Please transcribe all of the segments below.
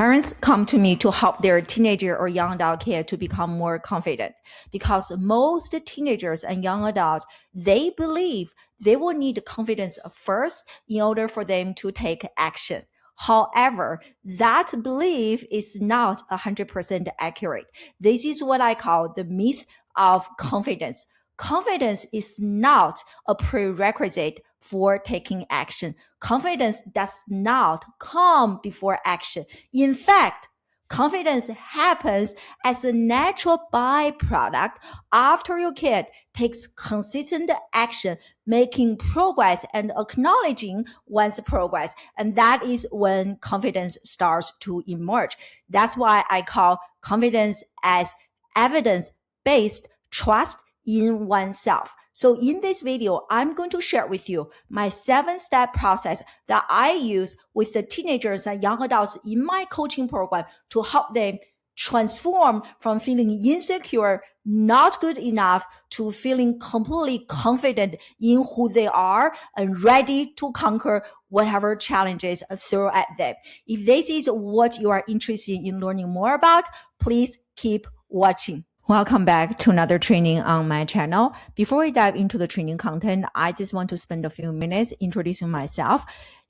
Parents come to me to help their teenager or young adult kid to become more confident because most teenagers and young adults, they believe they will need confidence first in order for them to take action. However, that belief is not 100% accurate. This is what I call the myth of confidence. Confidence is not a prerequisite for taking action. Confidence does not come before action. In fact, confidence happens as a natural byproduct after your kid takes consistent action, making progress and acknowledging one's progress. And that is when confidence starts to emerge. That's why I call confidence as evidence-based trust in oneself. So in this video, I'm going to share with you my 7-step process that I use with the teenagers and young adults in my coaching program to help them transform from feeling insecure, not good enough, to feeling completely confident in who they are and ready to conquer whatever challenges throw at them. If this is what you are interested in learning more about, please keep watching. Welcome back to another training on my channel. Before we dive into the training content, I just want to spend a few minutes introducing myself,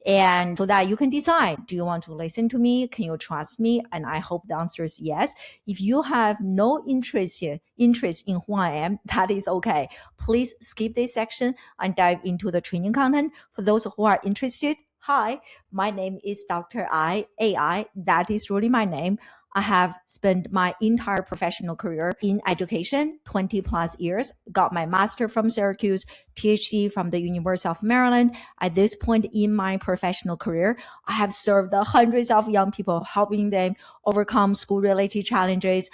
and so that you can decide, do you want to listen to me? Can you trust me? And I hope the answer is yes. If you have no interest in who I am, that is okay. Please skip this section and dive into the training content. For those who are interested, hi, my name is Dr. AI. That is really my name. I have spent my entire professional career in education, 20 plus years, got my master from Syracuse, PhD from the University of Maryland. At this point in my professional career, I have served hundreds of young people, helping them overcome school-related challenges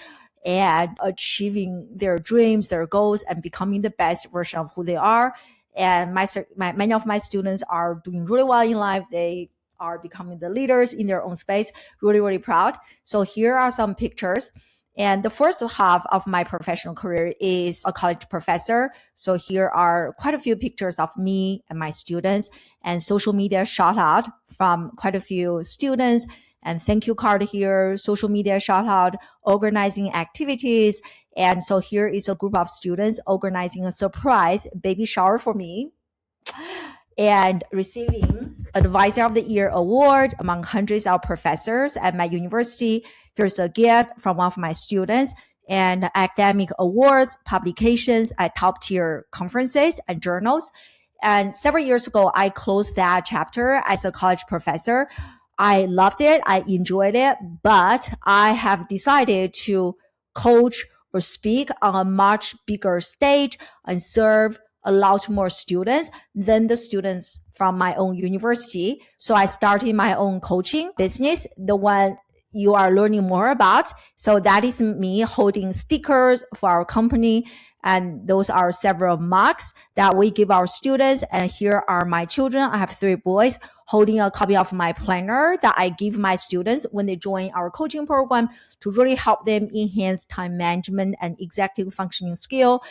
and achieving their dreams, their goals, and becoming the best version of who they are. And many of my students are doing really well in life. They are becoming the leaders in their own space. Really, really proud. So here are some pictures. And the first half of my professional career is a college professor. So here are quite a few pictures of me and my students, and social media shout out from quite a few students, and thank you card here, social media shout out, organizing activities. And so here is a group of students organizing a surprise baby shower for me and receiving Advisor of the Year award among hundreds of professors at my university. Here's a gift from one of my students, and academic awards, publications at top tier conferences and journals. And several years ago, I closed that chapter as a college professor. I loved it. I enjoyed it, but I have decided to coach or speak on a much bigger stage and serve a lot more students than the students from my own university. So I started my own coaching business, the one you are learning more about. So that is me holding stickers for our company. And those are several mugs that we give our students. And here are my children. I have 3 boys holding a copy of my planner that I give my students when they join our coaching program to really help them enhance time management and executive functioning skill.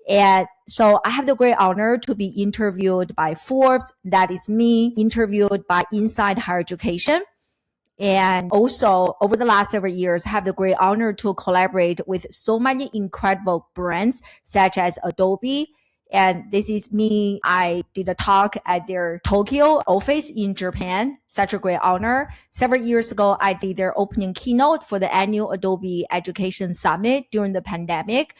And so I have the great honor to be interviewed by Forbes. That is me, interviewed by Inside Higher Education. And also over the last several years, I have the great honor to collaborate with so many incredible brands such as Adobe. And this is me. I did a talk at their Tokyo office in Japan. Such a great honor. Several years ago, I did their opening keynote for the annual Adobe Education Summit during the pandemic.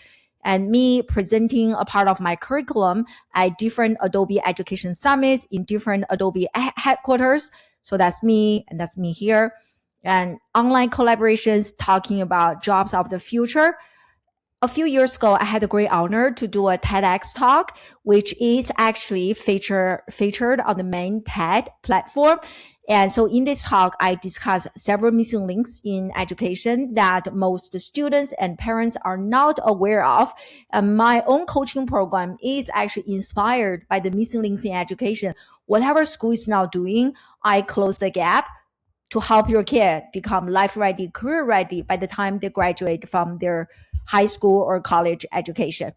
And me presenting a part of my curriculum at different Adobe Education Summits in different Adobe headquarters. So that's me, and that's me here. And online collaborations talking about jobs of the future. A few years ago, I had the great honor to do a TEDx talk, which is actually featured on the main TED platform. And so in this talk, I discuss several missing links in education that most students and parents are not aware of. And my own coaching program is actually inspired by the missing links in education. Whatever school is now doing, I close the gap to help your kid become life ready, career ready by the time they graduate from their high school or college education.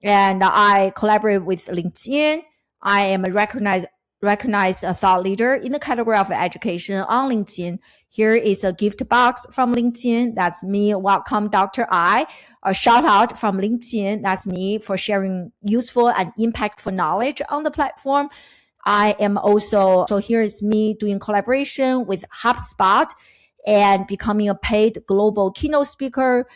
And I collaborate with LinkedIn. I am a recognized thought leader in the category of education on LinkedIn. Here is a gift box from LinkedIn. That's me. Welcome, Dr. I. A shout out from LinkedIn. That's me for sharing useful and impactful knowledge on the platform. I am also, so here is me doing collaboration with HubSpot and becoming a paid global keynote speaker.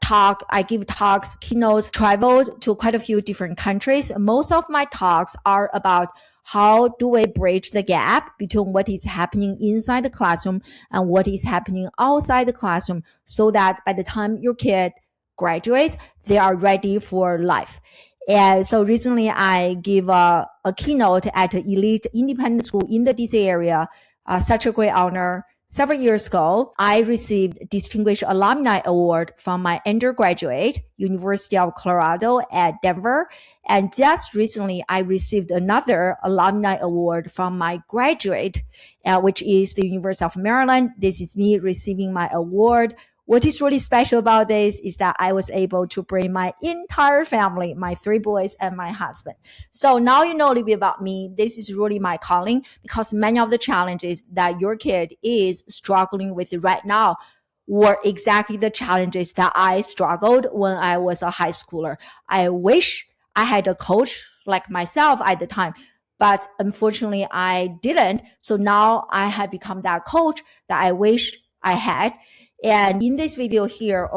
I give talks, keynotes, traveled to quite a few different countries. Most of my talks are about how do we bridge the gap between what is happening inside the classroom and what is happening outside the classroom so that by the time your kid graduates, they are ready for life. And so recently I give a keynote at an elite independent school in the DC area, such a great honor. Several years ago, I received Distinguished Alumni Award from my undergraduate, University of Colorado at Denver. And just recently, I received another Alumni Award from my graduate, which is the University of Maryland. This is me receiving my award. What is really special about this is that I was able to bring my entire family, my 3 boys and my husband. So now you know a little bit about me. This is really my calling because many of the challenges that your kid is struggling with right now were exactly the challenges that I struggled when I was a high schooler. I wish I had a coach like myself at the time, but unfortunately I didn't. So now I have become that coach that I wish I had. And in this video here,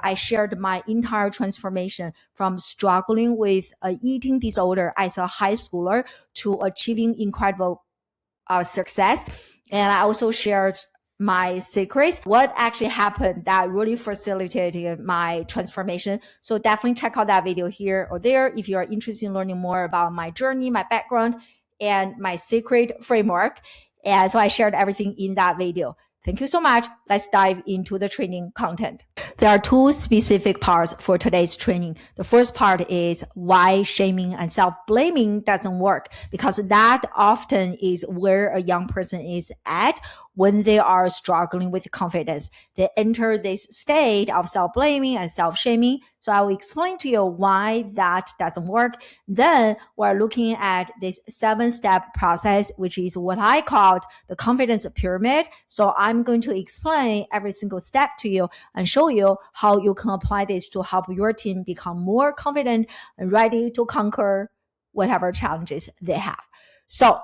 I shared my entire transformation from struggling with an eating disorder as a high schooler to achieving incredible success. And I also shared my secrets, what actually happened that really facilitated my transformation. So definitely check out that video here or there if you are interested in learning more about my journey, my background, and my secret framework. And so I shared everything in that video. Thank you so much. Let's dive into the training content. There are 2 specific parts for today's training. The first part is why shaming and self-blaming doesn't work, because that often is where a young person is at when they are struggling with confidence. They enter this state of self-blaming and self-shaming. So I will explain to you why that doesn't work. Then we're looking at this 7-step process, which is what I called the confidence pyramid. So I'm going to explain every single step to you and show you how you can apply this to help your team become more confident and ready to conquer whatever challenges they have. So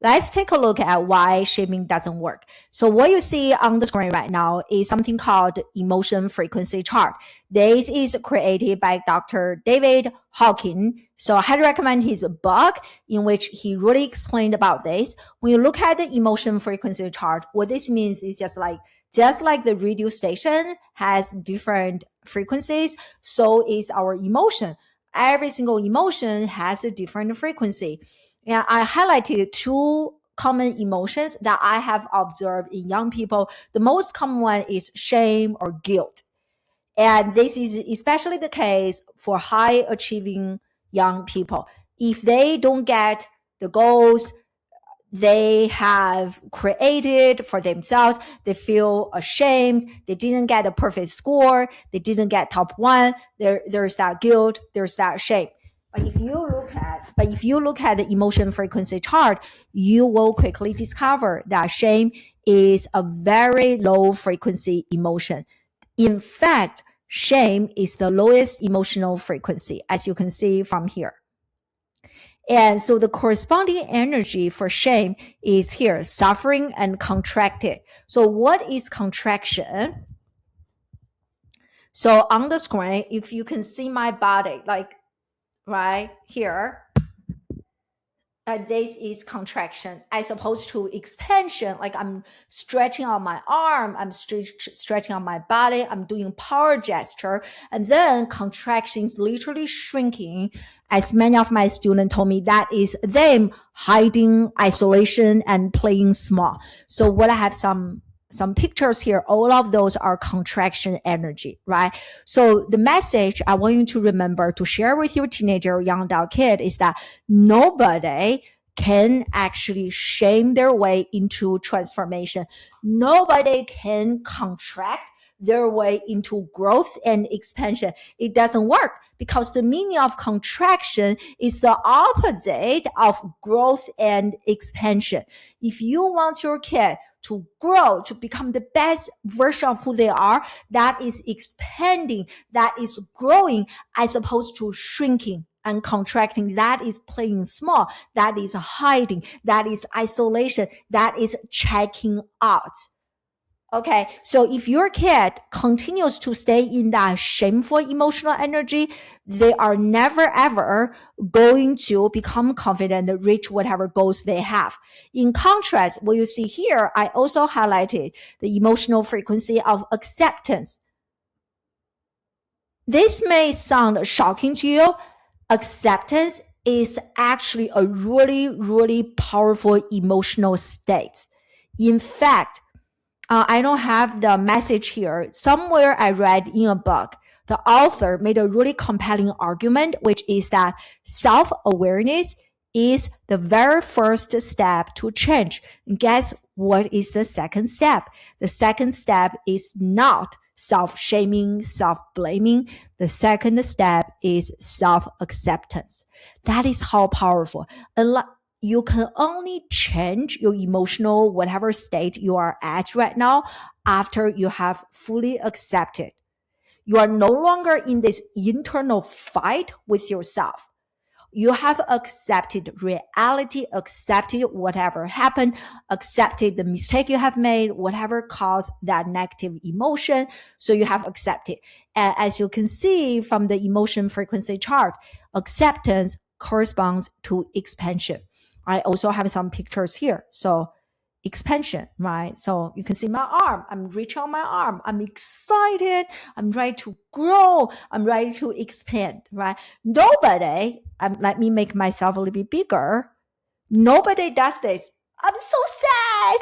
let's take a look at why shaming doesn't work. So what you see on the screen right now is something called emotion frequency chart. This is created by Dr. David Hawkins. So I highly recommend his book in which he really explained about this. When you look at the emotion frequency chart, what this means is just like the radio station has different frequencies, so is our emotion. Every single emotion has a different frequency. And I highlighted 2 common emotions that I have observed in young people. The most common one is shame or guilt. And this is especially the case for high achieving young people. If they don't get the goals they have created for themselves, they feel ashamed, they didn't get a perfect score, they didn't get top 1, there's that guilt, there's that shame. But if you look at the emotion frequency chart, you will quickly discover that shame is a very low frequency emotion. In fact, shame is the lowest emotional frequency, as you can see from here. And so the corresponding energy for shame is here, suffering and contracted. So what is contraction? So on the screen, if you can see my body, like right here, this is contraction as opposed to expansion. Like I'm stretching out my arm, I'm stretching out my body, I'm doing power gesture. And then contraction is literally shrinking. As many of my students told me, that is them hiding isolation and playing small. So what I have some pictures here, all of those are contraction energy, right? So the message I want you to remember to share with your teenager or young adult kid is that nobody can actually shame their way into transformation. Nobody can contract their way into growth and expansion. It doesn't work because the meaning of contraction is the opposite of growth and expansion. If you want your kid to grow, to become the best version of who they are, that is expanding, that is growing, as opposed to shrinking and contracting. That is playing small, that is hiding, that is isolation, that is checking out. Okay, so if your kid continues to stay in that shameful emotional energy, they are never ever going to become confident, reach whatever goals they have. In contrast, what you see here, I also highlighted the emotional frequency of acceptance. This may sound shocking to you. Acceptance is actually a really, really powerful emotional state. In fact, I don't have the message here. Somewhere I read in a book, the author made a really compelling argument, which is that self-awareness is the very first step to change. And guess what is the second step? The second step is not self-shaming, self-blaming. The second step is self-acceptance. That is how powerful. You can only change your emotional, whatever state you are at right now, after you have fully accepted. You are no longer in this internal fight with yourself. You have accepted reality, accepted whatever happened, accepted the mistake you have made, whatever caused that negative emotion. So you have accepted. And as you can see from the emotion frequency chart, acceptance corresponds to expansion. I also have some pictures here. So expansion, right? So you can see my arm. I'm reaching on my arm. I'm excited. I'm ready to grow. I'm ready to expand, right? Nobody, let me make myself a little bit bigger. Nobody does this. I'm so sad.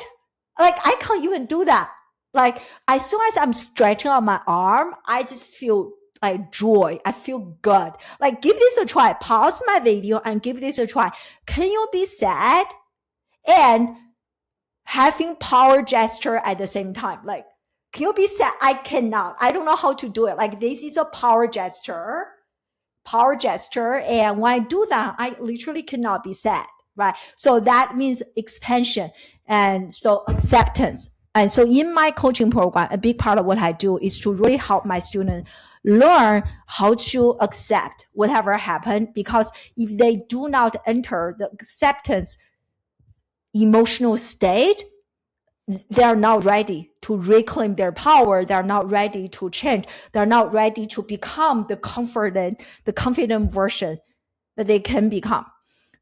Like, I can't even do that. Like, as soon as I'm stretching on my arm, I just feel like joy. I feel good. Like, give this a try. Pause my video and give this a try. Can you be sad and having power gesture at the same time? Like, can you be sad? I cannot. I don't know how to do it. Like, this is a power gesture. And when I do that, I literally cannot be sad, right? So that means expansion. And so acceptance. And so in my coaching program, a big part of what I do is to really help my students learn how to accept whatever happened, because if they do not enter the acceptance emotional state, they are not ready to reclaim their power. They are not ready to change. They're not ready to become the confident version that they can become.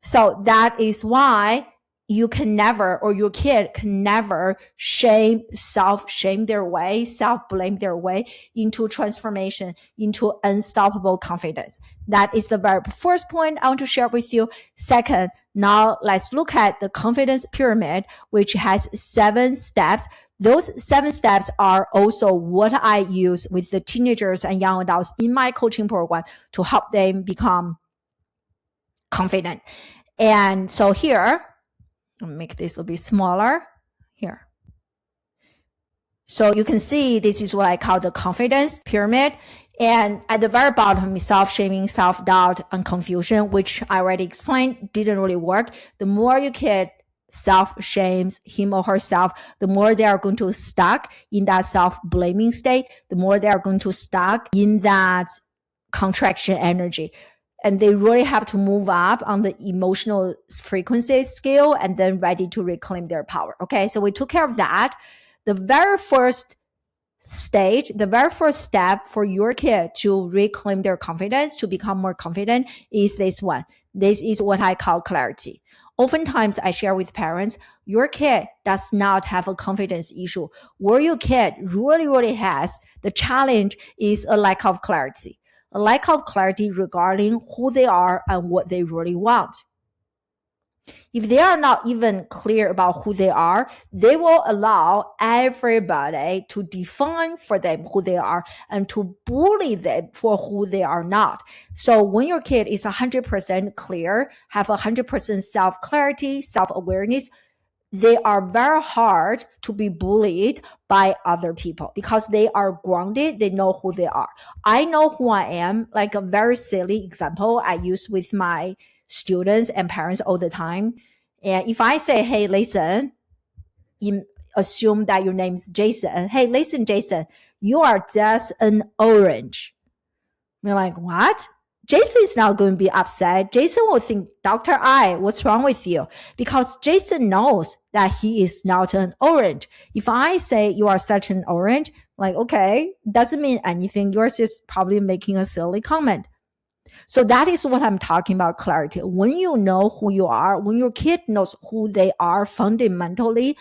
So that is why you can never, or your kid can never self-shame their way, self-blame their way into transformation, into unstoppable confidence. That is the very first point I want to share with you. Second, now let's look at the confidence pyramid, which has 7 steps. Those 7 steps are also what I use with the teenagers and young adults in my coaching program to help them become confident. And so here, I'll make this a little bit smaller here. So you can see this is what I call the confidence pyramid. And at the very bottom is self-shaming, self-doubt, and confusion, which I already explained didn't really work. The more your kid self-shames him or herself, the more they are going to stuck in that self-blaming state, the more they are going to stuck in that contraction energy. And they really have to move up on the emotional frequency scale and then ready to reclaim their power. Okay, so we took care of that. The very first stage, the very first step for your kid to reclaim their confidence, to become more confident, is this one. This is what I call clarity. Oftentimes I share with parents, your kid does not have a confidence issue. What your kid really has, the challenge is a lack of clarity. A lack of clarity regarding who they are and what they really want. If they are not even clear about who they are, they will allow everybody to define for them who they are and to bully them for who they are not. So when your kid is 100% clear, have 100% self-clarity, self-awareness, they are very hard to be bullied by other people because they are grounded. They know who they are. I know who I am. Like a very silly example I use with my students and parents all the time. And if I say, hey, listen, assume that your name's Jason. Hey, listen, Jason, you are just an orange. We're like, what? Jason is not going to be upset. Jason will think, Dr. I, what's wrong with you? Because Jason knows that he is not an orange. If I say you are such an orange, like, okay, doesn't mean anything. You're just probably making a silly comment. So that is what I'm talking about, clarity. When you know who you are, when your kid knows who they are fundamentally,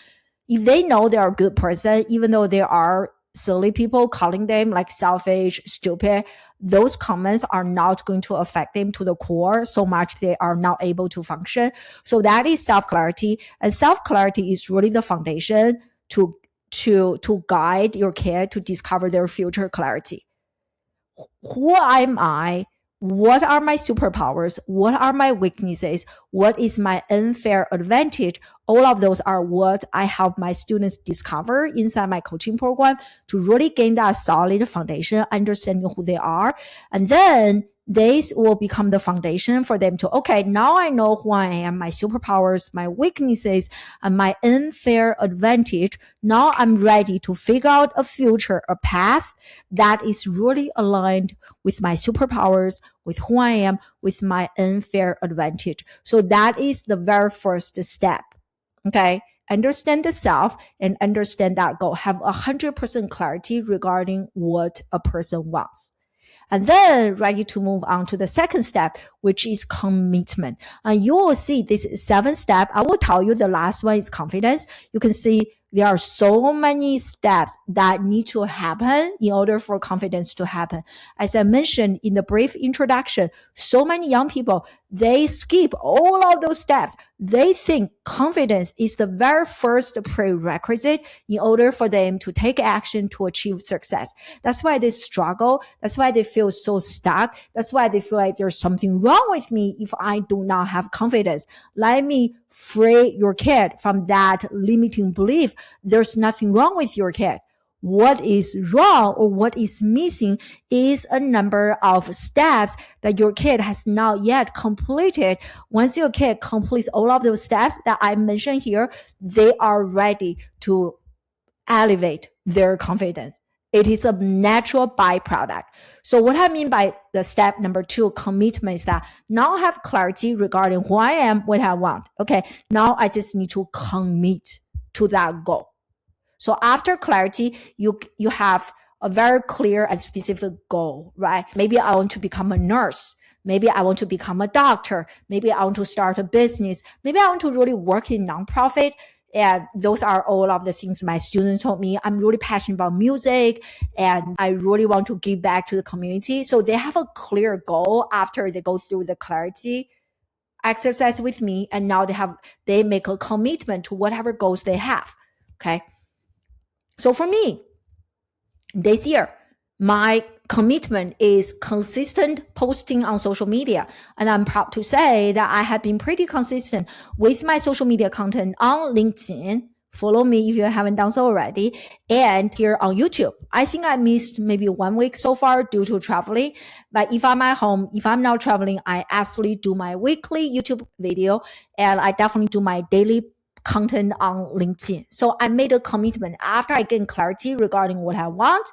if they know they're a good person, even though there are silly people calling them like selfish, stupid, those comments are not going to affect them to the core so much they are not able to function. So that is self-clarity. And self-clarity is really the foundation to guide your kid to discover their future clarity. Who am I? What are my superpowers? What are my weaknesses? What is my unfair advantage? All of those are what I help my students discover inside my coaching program to really gain that solid foundation, understanding who they are. And then this will become the foundation for them to, okay, now I know who I am, my superpowers, my weaknesses, and my unfair advantage. Now I'm ready to figure out a future, a path that is really aligned with my superpowers, with who I am, with my unfair advantage. So that is the very first step. Okay. Understand the self and understand that goal. Have 100% clarity regarding what a person wants. And then ready to move on to the second step, which is commitment. And you will see this 7th step. I will tell you the last one is confidence. You can see there are so many steps that need to happen in order for confidence to happen. As I mentioned in the brief introduction, so many young people, they skip all of those steps. They think confidence is the very first prerequisite in order for them to take action to achieve success. That's why they struggle. That's why they feel so stuck. That's why they feel like there's something wrong with me if I do not have confidence. Let me free your kid from that limiting belief. There's nothing wrong with your kid. What is wrong or what is missing is a number of steps that your kid has not yet completed. Once your kid completes all of those steps that I mentioned here, they are ready to elevate their confidence. It is a natural byproduct. So what I mean by the step number 2, commitment, is that now I have clarity regarding who I am, what I want. Okay, now I just need to commit to that goal. So after clarity, you have a very clear and specific goal, right? Maybe I want to become a nurse. Maybe I want to become a doctor. Maybe I want to start a business. Maybe I want to really work in nonprofit. And those are all of the things my students told me. I'm really passionate about music and I really want to give back to the community. So they have a clear goal after they go through the clarity exercise with me. And now they make a commitment to whatever goals they have. Okay. So for me, this year, my commitment is consistent posting on social media. And I'm proud to say that I have been pretty consistent with my social media content on LinkedIn. Follow me if you haven't done so already. And here on YouTube. I think I missed maybe 1 week so far due to traveling. But if I'm at home, if I'm not traveling, I absolutely do my weekly YouTube video. And I definitely do my daily content on LinkedIn. So I made a commitment after I gain clarity regarding what I want,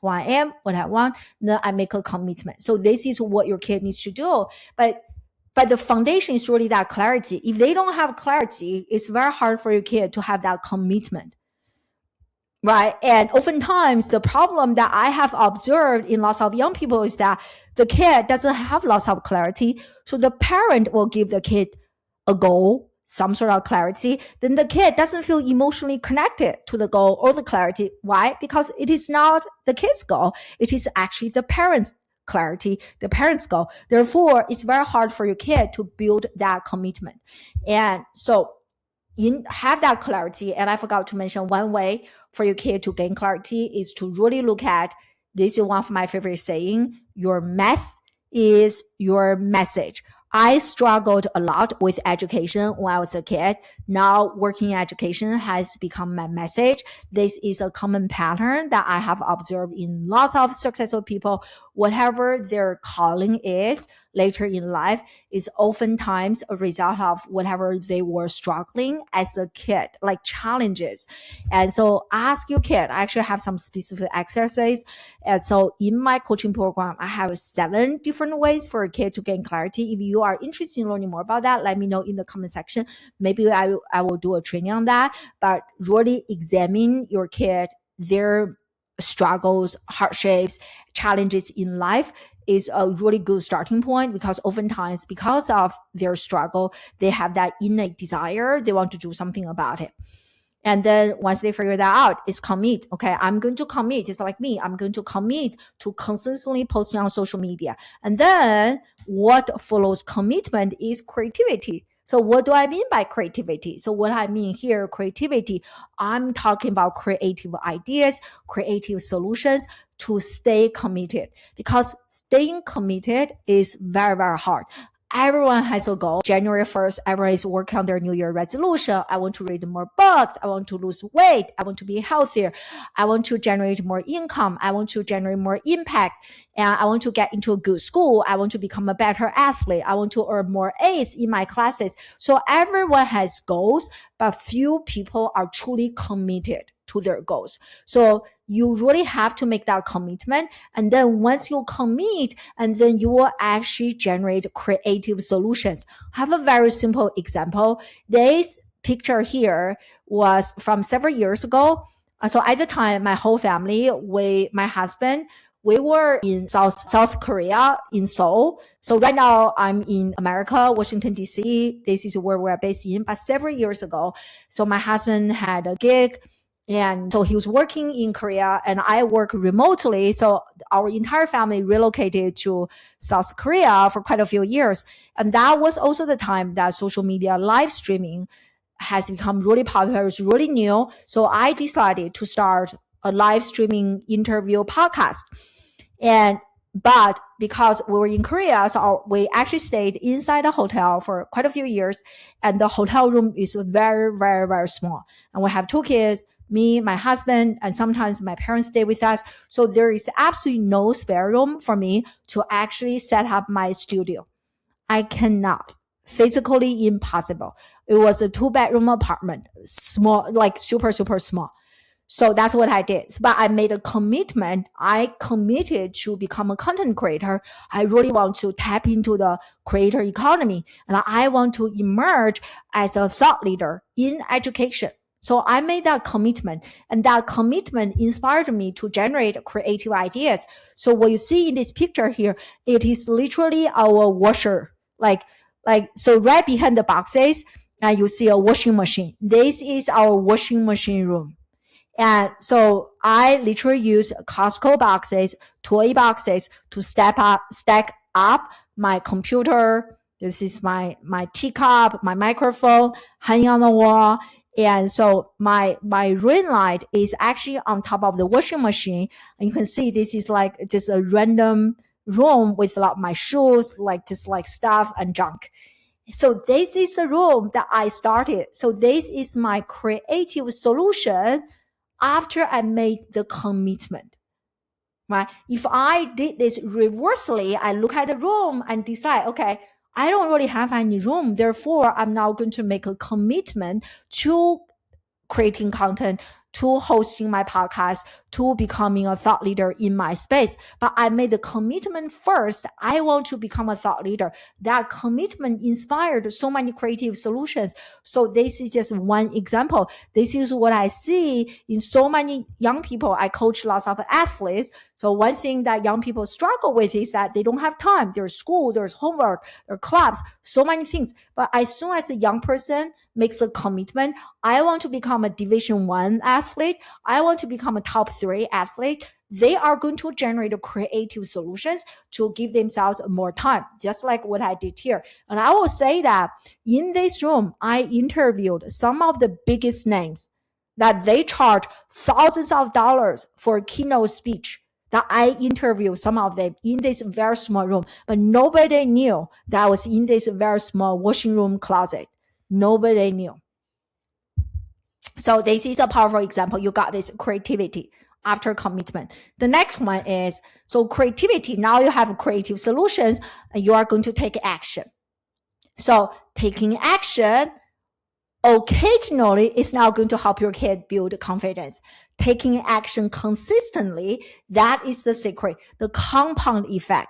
who I am, what I want, then I make a commitment. So this is what your kid needs to do. But the foundation is really that clarity. If they don't have clarity, it's very hard for your kid to have that commitment. Right. And oftentimes the problem that I have observed in lots of young people is that the kid doesn't have lots of clarity. So the parent will give the kid a goal, some sort of clarity, then the kid doesn't feel emotionally connected to the goal or the clarity. Why? Because it is not the kid's goal. It is actually the parent's clarity, the parent's goal. Therefore, it's very hard for your kid to build that commitment. And so you have that clarity. And I forgot to mention one way for your kid to gain clarity is to really look at, this is one of my favorite saying, your mess is your message. I struggled a lot with education when I was a kid. Now working in education has become my message. This is a common pattern that I have observed in lots of successful people. Whatever their calling is, later in life is oftentimes a result of whatever they were struggling as a kid, like challenges. And so ask your kid. I actually have some specific exercise. And so in my coaching program, I have 7 different ways for a kid to gain clarity. If you are interested in learning more about that, let me know in the comment section. Maybe I will do a training on that. But really examine your kid, their struggles, hardships, challenges in life is a really good starting point, because oftentimes because of their struggle, they have that innate desire. They want to do something about it. And then once they figure that out, it's commit. Okay, I'm going to commit. It's like me. I'm going to commit to consistently posting on social media. And then what follows commitment is creativity. So what do I mean by creativity? So what I mean here, creativity, I'm talking about creative ideas, creative solutions to stay committed, because staying committed is very, very hard. Everyone has a goal. January 1st, everyone is working on their New Year resolution. I want to read more books. I want to lose weight. I want to be healthier. I want to generate more income. I want to generate more impact. And I want to get into a good school. I want to become a better athlete. I want to earn more A's in my classes. So everyone has goals, but few people are truly committed to their goals. So you really have to make that commitment. And then once you commit, and then you will actually generate creative solutions. I have a very simple example. This picture here was from several years ago. So at the time, my whole family, my husband, we were in South Korea, in Seoul. So right now I'm in America, Washington, D.C. This is where we're based in. But several years ago, so my husband had a gig, and so he was working in Korea and I work remotely. So our entire family relocated to South Korea for quite a few years. And that was also the time that social media live streaming has become really popular. It's really new. So I decided to start a live streaming interview podcast. But because we were in Korea, so we actually stayed inside a hotel for quite a few years. And the hotel room is very, very, very small. And we have 2 kids, me, my husband, and sometimes my parents stay with us. So there is absolutely no spare room for me to actually set up my studio. I cannot. Physically impossible. It was a 2-bedroom apartment, small, like super, super small. So that's what I did. But I made a commitment. I committed to become a content creator. I really want to tap into the creator economy. And I want to emerge as a thought leader in education. So I made that commitment, and that commitment inspired me to generate creative ideas. So what you see in this picture here, it is literally our washer. So right behind the boxes, and you see a washing machine. This is our washing machine room. And so I literally use Costco boxes, toy boxes to stack up my computer. This is my teacup, my microphone hanging on the wall. And so my ring light is actually on top of the washing machine. And you can see this is like just a random room with a lot of my shoes, like just like stuff and junk. So this is the room that I started. So this is my creative solution after I made the commitment. Right? If I did this reversely, I look at the room and decide, okay, I don't really have any room. Therefore, I'm now going to make a commitment to creating content, to hosting my podcast, to becoming a thought leader in my space. But I made the commitment first. I want to become a thought leader. That commitment inspired so many creative solutions. So this is just one example. This is what I see in so many young people. I coach lots of athletes. So one thing that young people struggle with is that they don't have time. There's school, there's homework, there are clubs, so many things. But as soon as a young person makes a commitment, I want to become a Division 1 athlete, I want to become a top 3 athlete, they are going to generate creative solutions to give themselves more time, just like what I did here. And I will say that in this room, I interviewed some of the biggest names that they charge thousands of dollars for a keynote speech. That I interviewed some of them in this very small room, but nobody knew that I was in this very small washing room closet. Nobody knew. So this is a powerful example. You got this creativity. after commitment. The next one is, so creativity. Now you have creative solutions and you are going to take action. So taking action occasionally is now going to help your kid build confidence. Taking action consistently, that is the secret, the compound effect.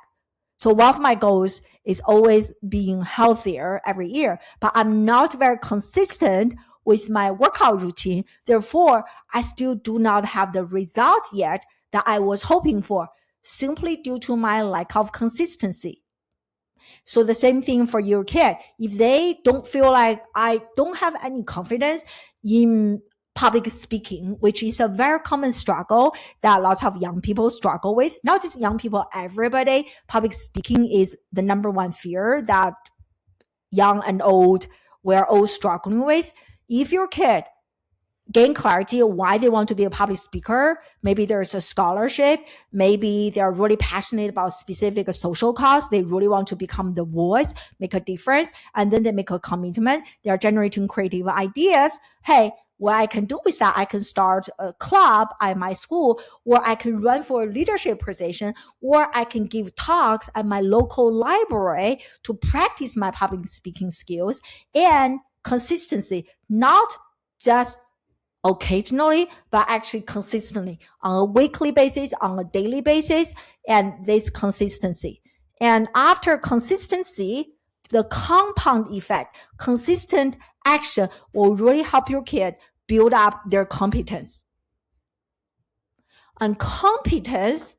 So one of my goals is always being healthier every year, but I'm not very consistent with my workout routine. Therefore, I still do not have the results yet that I was hoping for, simply due to my lack of consistency. So the same thing for your kid. If they don't feel like I don't have any confidence in public speaking, which is a very common struggle that lots of young people struggle with, not just young people, everybody, public speaking is the number one fear that young and old, we're all struggling with. If your kid gain clarity why they want to be a public speaker, maybe there's a scholarship, maybe they're really passionate about specific social cause, they really want to become the voice, make a difference, and then they make a commitment, they're generating creative ideas. Hey, what I can do is that I can start a club at my school, or I can run for a leadership position, or I can give talks at my local library to practice my public speaking skills. And consistency, not just occasionally, but actually consistently on a weekly basis, on a daily basis, and this consistency. And after consistency, the compound effect, consistent action will really help your kid build up their competence. And competence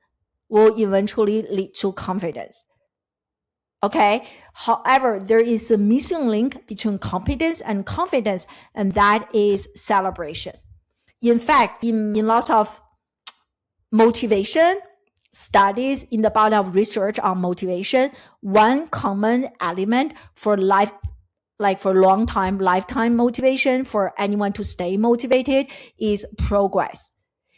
will eventually lead to confidence. Okay. However, there is a missing link between competence and confidence, and that is celebration. In fact, in lots of motivation studies, in the body of research on motivation, one common element for life, like for long time, lifetime motivation, for anyone to stay motivated, is progress.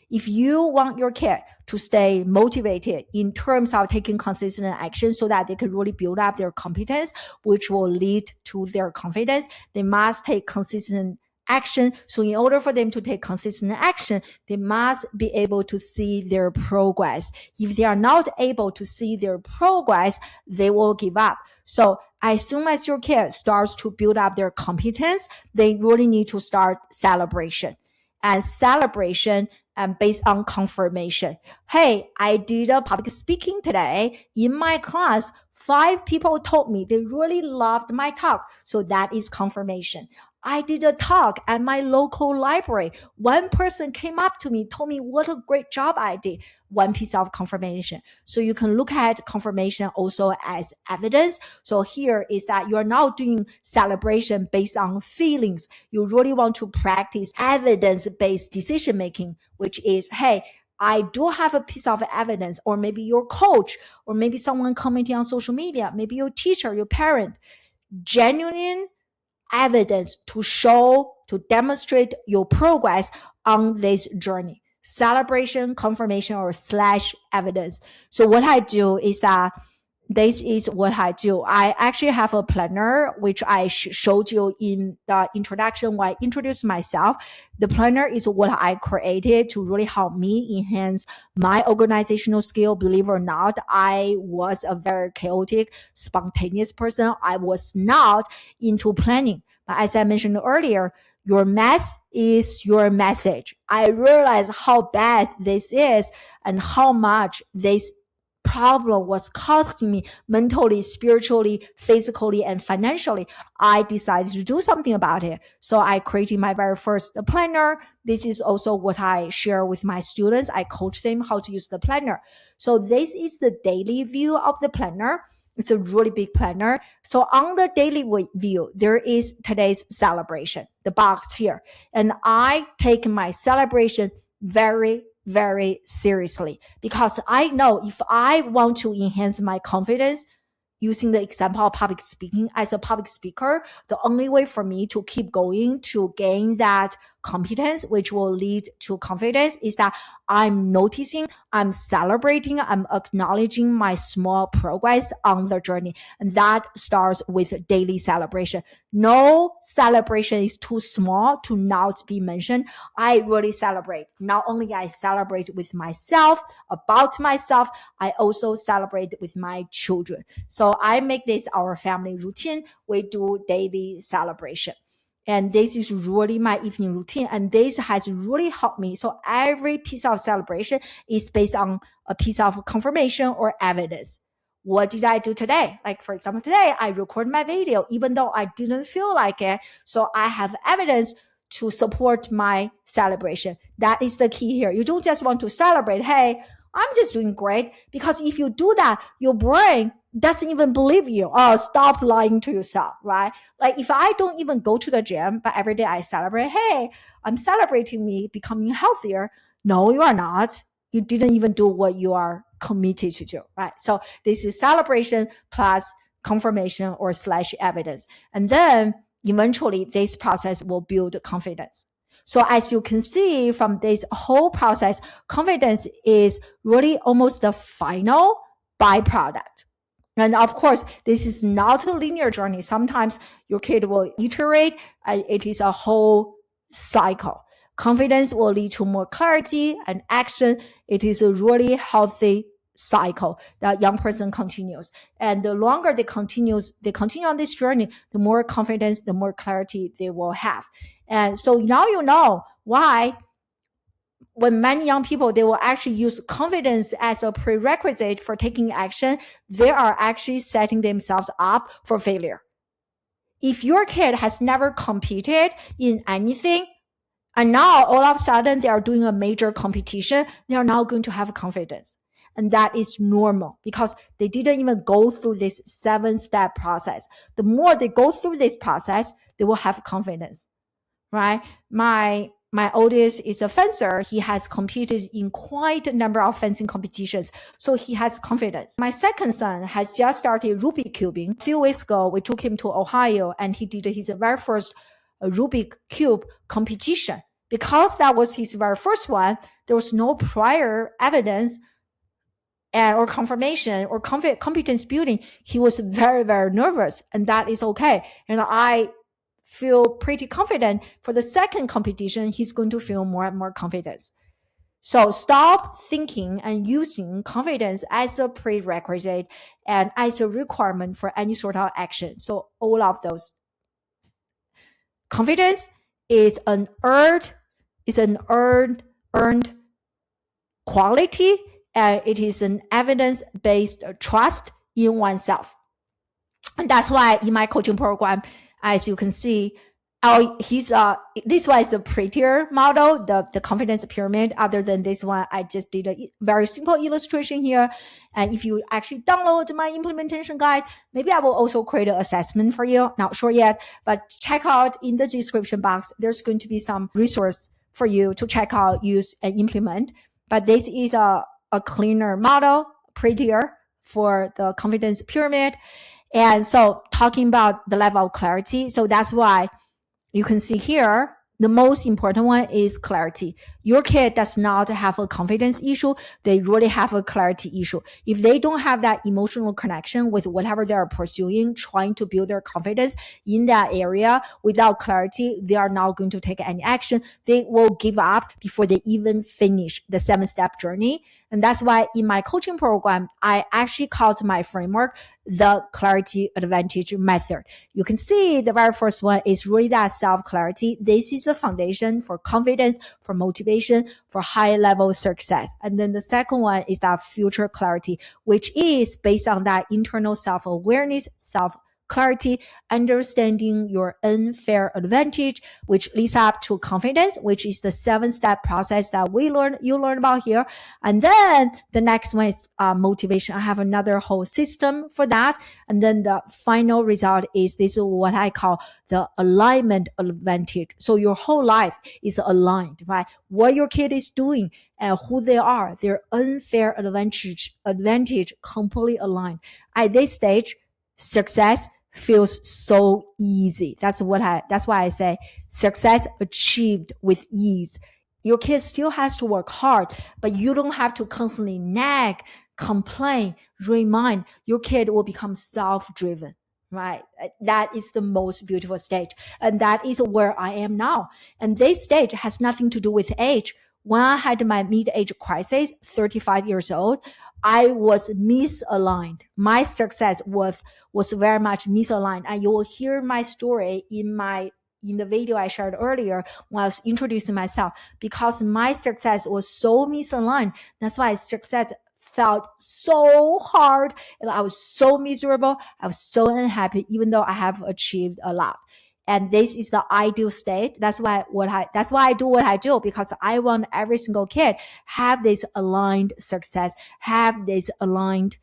If you want your kid to stay motivated in terms of taking consistent action so that they can really build up their competence, which will lead to their confidence, they must take consistent action. So in order for them to take consistent action, they must be able to see their progress. If they are not able to see their progress, they will give up. So as soon as your kid starts to build up their competence, they really need to start celebration. And celebration based on confirmation. Hey, I did a public speaking today. In my class, 5 people told me they really loved my talk. So that is confirmation. I did a talk at my local library. One person came up to me, told me what a great job I did. One piece of confirmation. So you can look at confirmation also as evidence. So here is that you are now doing celebration based on feelings. You really want to practice evidence-based decision making, which is, hey, I do have a piece of evidence, or maybe your coach, or maybe someone commenting on social media, maybe your teacher, your parent, genuine evidence to show, to demonstrate your progress on this journey. Celebration, confirmation, or / evidence. So what I do is that this is what I do. I actually have a planner, which I showed you in the introduction when I introduced myself. The planner is what I created to really help me enhance my organizational skill. Believe it or not, I was a very chaotic, spontaneous person. I was not into planning. But as I mentioned earlier, your mess is your message. I realized how bad this is and how much this problem was costing me mentally, spiritually, physically, and financially. I decided to do something about it. So I created my very first planner. This is also what I share with my students. I coach them how to use the planner. So this is the daily view of the planner. It's a really big planner. So on the daily view, there is today's celebration, the box here. And I take my celebration very, very seriously, because I know if I want to enhance my confidence, using the example of public speaking, as a public speaker, the only way for me to keep going to gain that competence, which will lead to confidence, is that I'm noticing, I'm celebrating, I'm acknowledging my small progress on the journey. And that starts with daily celebration. No celebration is too small to not be mentioned. I really celebrate. Not only I celebrate with myself, about myself, I also celebrate with my children. So I make this our family routine. We do daily celebration. And this is really my evening routine. And this has really helped me. So every piece of celebration is based on a piece of confirmation or evidence. What did I do today? Like, for example, today I recorded my video, even though I didn't feel like it. So I have evidence to support my celebration. That is the key here. You don't just want to celebrate, hey, I'm just doing great. Because if you do that, your brain doesn't even believe you. Oh, stop lying to yourself, right? Like if I don't even go to the gym, but every day I celebrate, hey, I'm celebrating me becoming healthier. No, you are not. You didn't even do what you are committed to do, right? So this is celebration plus confirmation or / evidence. And then eventually this process will build confidence. So as you can see from this whole process, confidence is really almost the final byproduct. And of course, this is not a linear journey. Sometimes your kid will iterate, and it is a whole cycle. Confidence will lead to more clarity and action. It is a really healthy cycle that young person continues. And the longer they continue on this journey, the more confidence, the more clarity they will have. And so now you know why when many young people, they will actually use confidence as a prerequisite for taking action, they are actually setting themselves up for failure. If your kid has never competed in anything, and now all of a sudden they are doing a major competition, they are now going to have confidence. And that is normal because they didn't even go through this 7-step process. The more they go through this process, they will have confidence, right? My oldest is a fencer. He has competed in quite a number of fencing competitions, so he has confidence. My second son has just started Rubik cubing. A few weeks ago, we took him to Ohio and he did his very first Rubik cube competition. Because that was his very first one, there was no prior evidence or confirmation or competence building. He was very, very nervous, and that is okay. And I feel pretty confident for the second competition, he's going to feel more and more confidence. So stop thinking and using confidence as a prerequisite and as a requirement for any sort of action. So all of those. Confidence is an earned quality, and it is an evidence-based trust in oneself. And that's why in my coaching program, as you can see, this one is a prettier model, the confidence pyramid. Other than this one, I just did a very simple illustration here. And if you actually download my implementation guide, maybe I will also create an assessment for you. Not sure yet, but check out in the description box. There's going to be some resource for you to check out, use, and implement. But this is a cleaner model, prettier for the confidence pyramid. And so talking about the level of clarity, so that's why you can see here, the most important one is clarity. Your kid does not have a confidence issue. They really have a clarity issue. If they don't have that emotional connection with whatever they are pursuing, trying to build their confidence in that area, without clarity, they are not going to take any action. They will give up before they even finish the 7-step journey. And that's why in my coaching program, I actually called my framework the clarity advantage method. You can see the very first one is really that self-clarity. This is the foundation for confidence, for motivation, for high-level success. And then the second one is that future clarity, which is based on that internal self-awareness, clarity, understanding your unfair advantage, which leads up to confidence, which is the 7-step process that you learn about here. And then the next one is motivation. I have another whole system for that. And then the final result is this is what I call the alignment advantage. So your whole life is aligned, right? What your kid is doing and who they are, their unfair advantage completely aligned. At this stage, success feels so easy. That's why I say success achieved with ease. Your kid still has to work hard, but you don't have to constantly nag, complain, remind. Your kid will become self-driven, right? That is the most beautiful stage. And that is where I am now. And this stage has nothing to do with age. When I had my mid-age crisis, 35 years old, I was misaligned. My success was very much misaligned. And you will hear my story in the video I shared earlier when I was introducing myself, because my success was so misaligned. That's why success felt so hard and I was so miserable. I was so unhappy, even though I have achieved a lot. And this is the ideal state. That's why I do what I do, because I want every single kid have this aligned success, have this alignment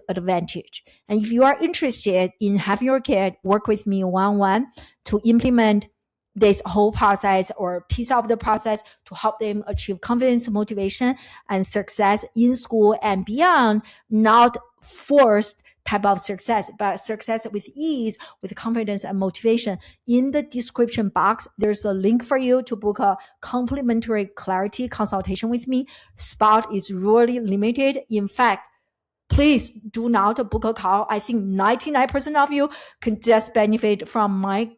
advantage. And if you are interested in having your kid work with me one-on-one to implement this whole process or piece of the process to help them achieve confidence, motivation, and success in school and beyond, not forced type of success, but success with ease, with confidence and motivation. In the description box, there's a link for you to book a complimentary clarity consultation with me. Spot is really limited. In fact, please do not book a call. I think 99% of you can just benefit from my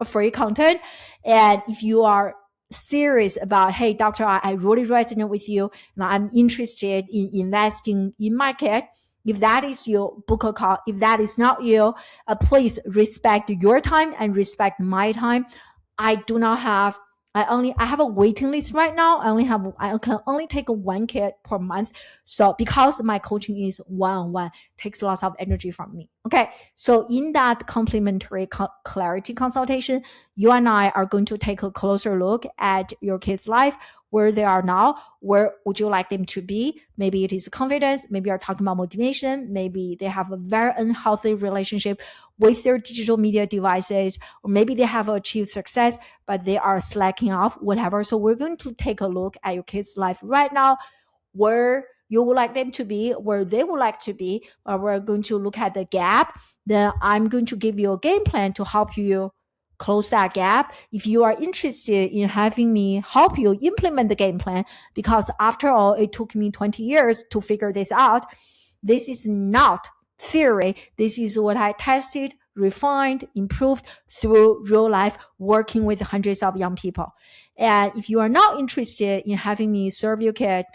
free content. And if you are serious about, hey, doctor, I really resonate with you and I'm interested in investing in my kid, if that is you, book a call. If that is not you, please respect your time and respect my time. I have a waiting list right now. I can only take one kid per month. So because my coaching is one-on-one, takes lots of energy from me. Okay. So in that complimentary clarity consultation, you and I are going to take a closer look at your kid's life, where they are now, where would you like them to be? Maybe it is confidence. Maybe you're talking about motivation. Maybe they have a very unhealthy relationship with their digital media devices, or maybe they have achieved success, but they are slacking off, whatever. So we're going to take a look at your kid's life right now, where you would like them to be, where they would like to be. We're going to look at the gap. Then I'm going to give you a game plan to help you close that gap. If you are interested in having me help you implement the game plan, because after all, it took me 20 years to figure this out. This is not theory. This is what I tested, refined, improved through real life, working with hundreds of young people. And if you are not interested in having me serve your kid,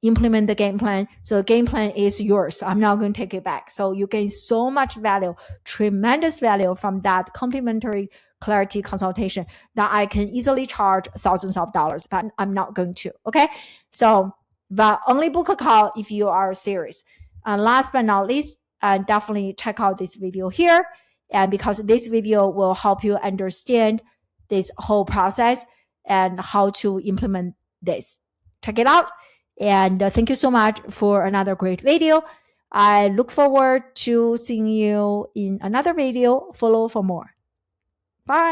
implement the game plan, so the game plan is yours. I'm not going to take it back. So you gain so much value, tremendous value from that complimentary clarity consultation that I can easily charge thousands of dollars, but I'm not going to. Okay. So, but only book a call if you are serious. And last but not least, definitely check out this video here. And because this video will help you understand this whole process and how to implement this. Check it out. And thank you so much for another great video. I look forward to seeing you in another video. Follow for more.